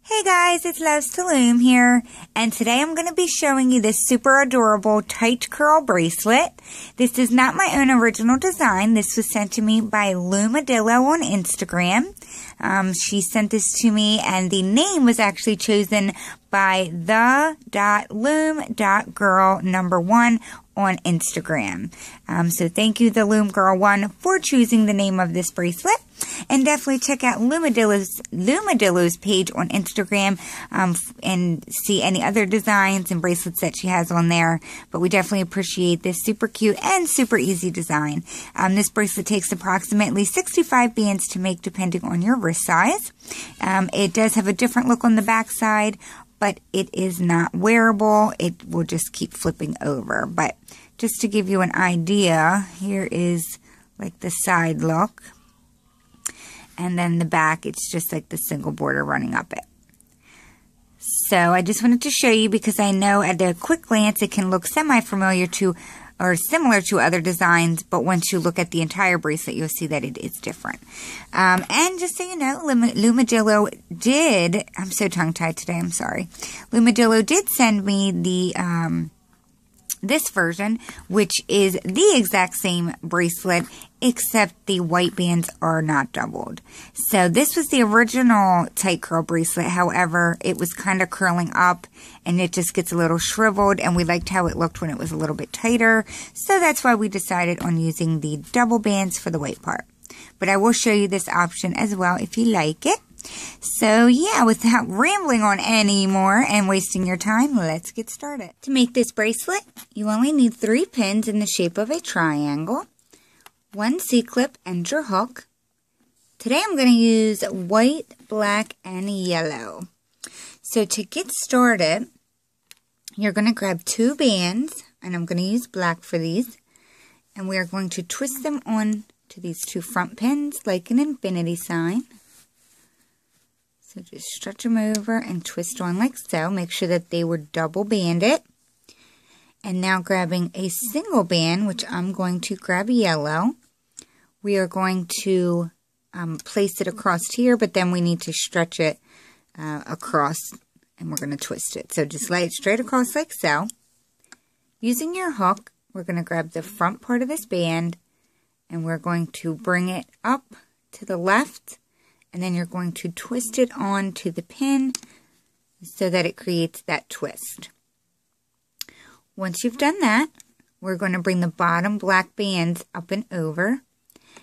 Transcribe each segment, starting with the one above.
Hey guys, it's Loves to Loom here, and today I'm going to be showing you this super adorable tight curl bracelet. This is not my own original design. This was sent to me by Loomadillo on Instagram. She sent this to me, and the name was actually chosen by the.loom.girl1 on Instagram. So thank you, the Loom Girl 1, for choosing the name of this bracelet. And definitely check out Loomadillo's page on Instagram and see any other designs and bracelets that she has on there. But we definitely appreciate this super cute and super easy design. This bracelet takes approximately 65 bands to make depending on your wrist size. It does have a different look on the back side, but it is not wearable. It will just keep flipping over. But just to give you an idea, here is like the side look. And then the back, it's just like the single border running up it. So I just wanted to show you because I know at a quick glance it can look semi-familiar to or similar to other designs, but once you look at the entire bracelet, you'll see that it is different. And just so you know, Loomadillo did, I'm so tongue-tied today, I'm sorry. Loomadillo did send me the this version, which is the exact same bracelet, except the white bands are not doubled. So this was the original tight curl bracelet. However, it was kind of curling up and it just gets a little shriveled, and we liked how it looked when it was a little bit tighter. So that's why we decided on using the double bands for the white part. But I will show you this option as well if you like it. So yeah, without rambling on anymore and wasting your time, let's get started. To make this bracelet, you only need 3 pins in the shape of a triangle, 1 C-clip and your hook. Today I'm going to use white, black, and yellow. So to get started, you're going to grab 2 bands, and I'm going to use black for these, and we are going to twist them on to these 2 front pins like an infinity sign. So just stretch them over and twist on like so. Make sure that they were double banded. And now grabbing a single band, which I'm going to grab yellow, we are going to place it across here, but then we need to stretch it across, and we're going to twist it. So just lay it straight across like so. Using your hook, we're going to grab the front part of this band, and we're going to bring it up to the left, and then you're going to twist it onto the pin so that it creates that twist. Once you've done that, we're going to bring the bottom black bands up and over.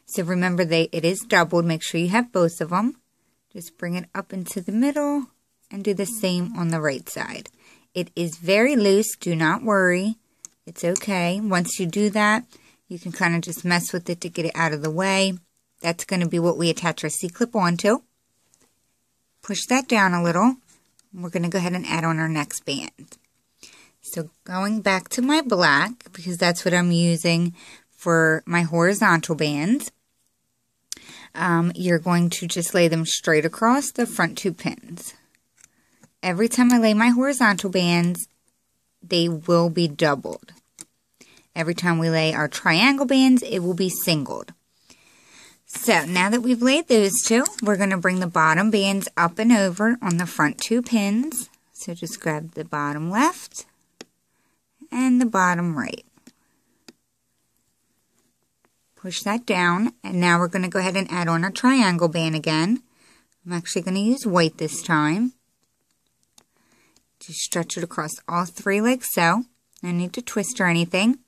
So remember, it is doubled. Make sure you have both of them. Just bring it up into the middle and do the same on the right side. It is very loose. Do not worry. It's okay. Once you do that, you can kind of just mess with it to get it out of the way. That's going to be what we attach our C-clip onto. Push that down a little. We're going to go ahead and add on our next band. So going back to my black, because that's what I'm using for my horizontal bands, you're going to just lay them straight across the front 2 pins. Every time I lay my horizontal bands, they will be doubled. Every time we lay our triangle bands, it will be singled. So now that we've laid those 2, we're going to bring the bottom bands up and over on the front 2 pins. So just grab the bottom left and the bottom right. Push that down, and now we're going to go ahead and add on our triangle band again. I'm actually going to use white this time. Just stretch it across all 3 like so. No need to twist or anything.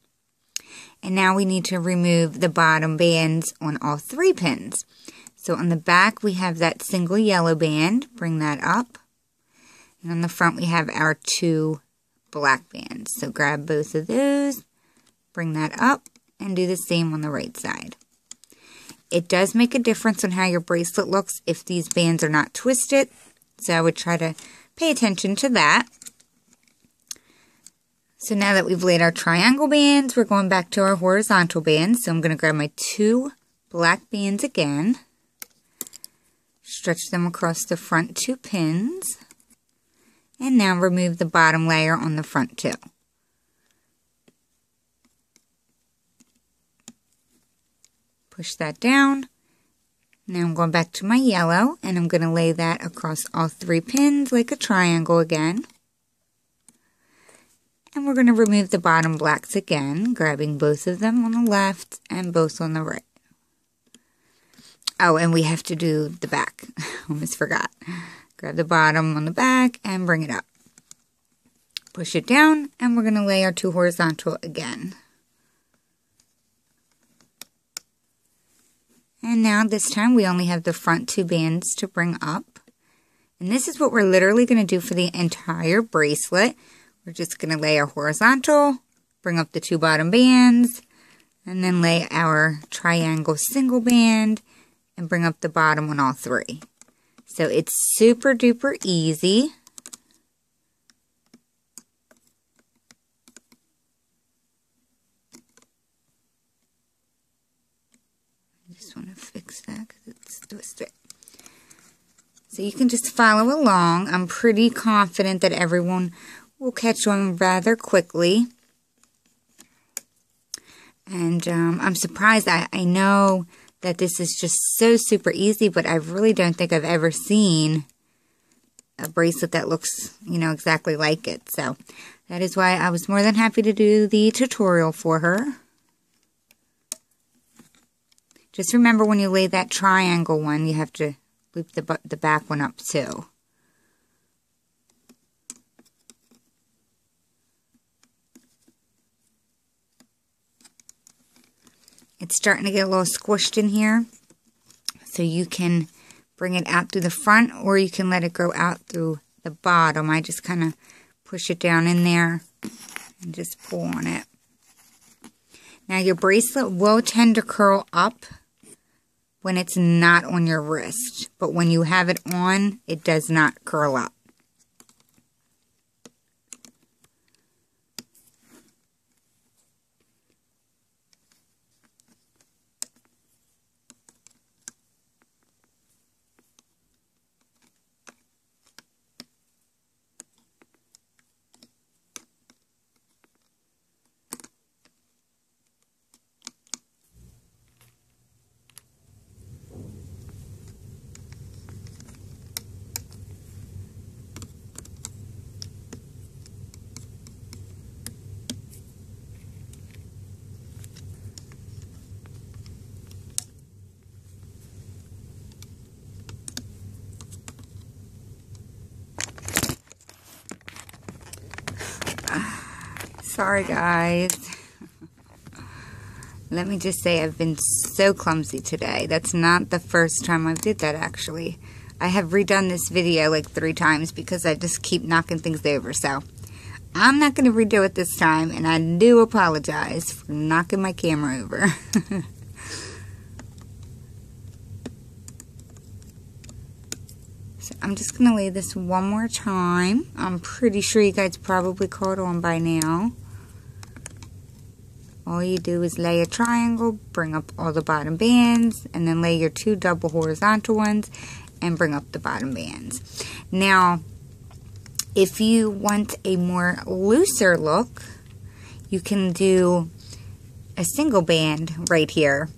And now we need to remove the bottom bands on all 3 pins. So on the back we have that single yellow band. Bring that up. And on the front we have our 2 black bands. So grab both of those, bring that up, and do the same on the right side. It does make a difference on how your bracelet looks if these bands are not twisted. So I would try to pay attention to that. So now that we've laid our triangle bands, we're going back to our horizontal bands. So I'm going to grab my 2 black bands again, stretch them across the front 2 pins, and now remove the bottom layer on the front 2. Push that down, Now I'm going back to my yellow, and I'm going to lay that across all 3 pins like a triangle again. And we're going to remove the bottom blacks again, grabbing both of them on the left and both on the right. Oh, and we have to do the back. Almost forgot. Grab the bottom on the back and bring it up. Push it down, and we're going to lay our 2 horizontal again. And now this time we only have the front 2 bands to bring up. And this is what we're literally going to do for the entire bracelet. We're just going to lay our horizontal, bring up the 2 bottom bands, and then lay our triangle single band and bring up the bottom on all 3. So it's super duper easy. I just want to fix that because it's twisted. So you can just follow along. I'm pretty confident that everyone will catch on rather quickly. And I'm surprised. I know that this is just so super easy, but I really don't think I've ever seen a bracelet that looks, you know, exactly like it. So that is why I was more than happy to do the tutorial for her. Just remember when you lay that triangle one, you have to loop the back one up too. It's starting to get a little squished in here, so you can bring it out through the front or you can let it go out through the bottom. I just kind of push it down in there and just pull on it. Now your bracelet will tend to curl up when it's not on your wrist, but when you have it on, it does not curl up. Sorry guys. Let me just say I've been so clumsy today. That's not the first time I did that actually. I have redone this video like 3 times because I just keep knocking things over. So I'm not going to redo it this time, and I do apologize for knocking my camera over. So I'm just going to lay this one more time. I'm pretty sure you guys probably caught on by now. All you do is lay a triangle, bring up all the bottom bands, and then lay your 2 double horizontal ones and bring up the bottom bands. Now, if you want a more looser look, you can do a single band right here.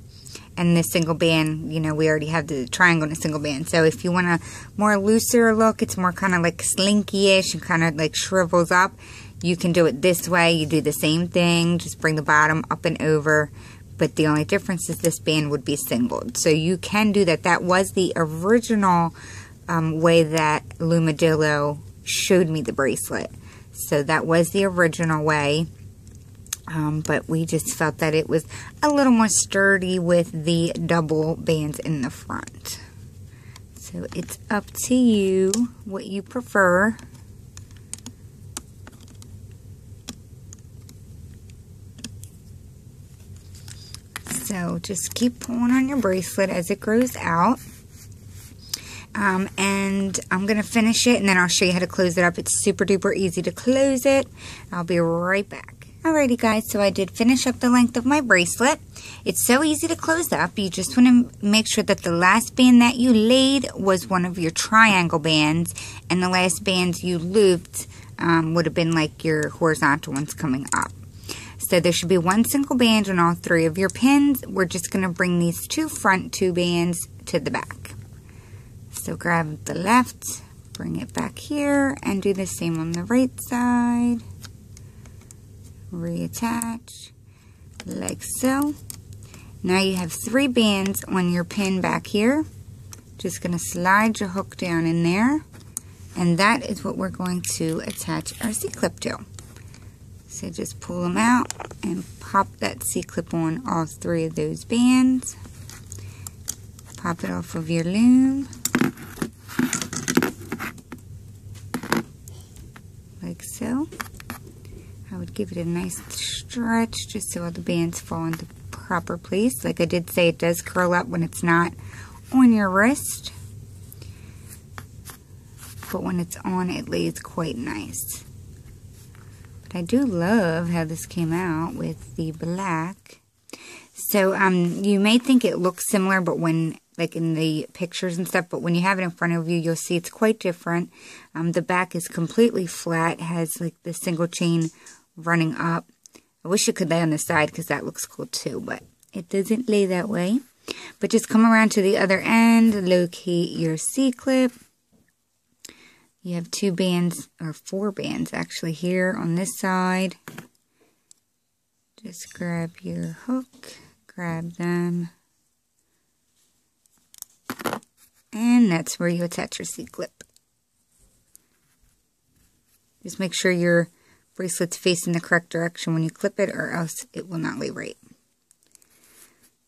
And this single band, you know, we already have the triangle and a single band. So if you want a more looser look, it's more kind of like slinky-ish and kind of like shrivels up, you can do it this way. You do the same thing, just bring the bottom up and over, but the only difference is this band would be singled. So you can do that. That was the original way that Loom showed me the bracelet. So that was the original way. But we just felt that it was a little more sturdy with the double bands in the front. So it's up to you what you prefer. So just keep pulling on your bracelet as it grows out. And I'm going to finish it and then I'll show you how to close it up. It's super duper easy to close it. I'll be right back. Alrighty guys, so I did finish up the length of my bracelet. It's so easy to close up. You just want to make sure that the last band that you laid was one of your triangle bands, and the last bands you looped would have been like your horizontal ones coming up. So there should be one single band on all 3 of your pins. We're just going to bring these 2 front 2 bands to the back. So grab the left, bring it back here, and do the same on the right side. Reattach, like so. Now you have 3 bands on your pin back here. Just going to slide your hook down in there, and that is what we're going to attach our C-clip to. So just pull them out and pop that C-clip on all 3 of those bands. Pop it off of your loom. Like so. I would give it a nice stretch just so all the bands fall into proper place. Like I did say, it does curl up when it's not on your wrist, but when it's on, it lays quite nice. But I do love how this came out with the black. So you may think it looks similar, but when, like in the pictures and stuff, but when you have it in front of you, you'll see it's quite different. The back is completely flat, has like the single chain running up. I wish it could lay on the side because that looks cool too, but it doesn't lay that way. But just come around to the other end, locate your C-clip. You have 2 bands, or 4 bands actually here on this side. Just grab your hook, grab them, and that's where you attach your C-clip. Just make sure your bracelet's facing the correct direction when you clip it, or else it will not lay right.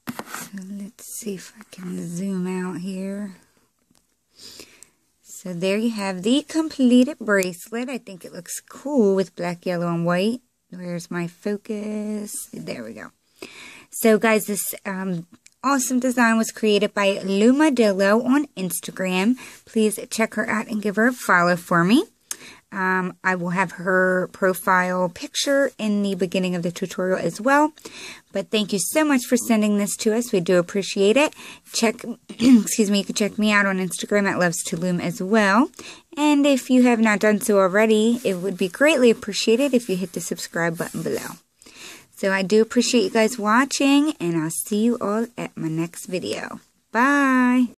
So let's see if I can zoom out here. So there you have the completed bracelet. I think it looks cool with black, yellow, and white. Where's my focus? There we go. So guys, this awesome design was created by Loomadillo on Instagram. Please check her out and give her a follow for me. I will have her profile picture in the beginning of the tutorial as well. But thank you so much for sending this to us. We do appreciate it. Excuse me, you can check me out on Instagram at Loves2Loom as well. And if you have not done so already, it would be greatly appreciated if you hit the subscribe button below. So I do appreciate you guys watching, and I'll see you all at my next video. Bye!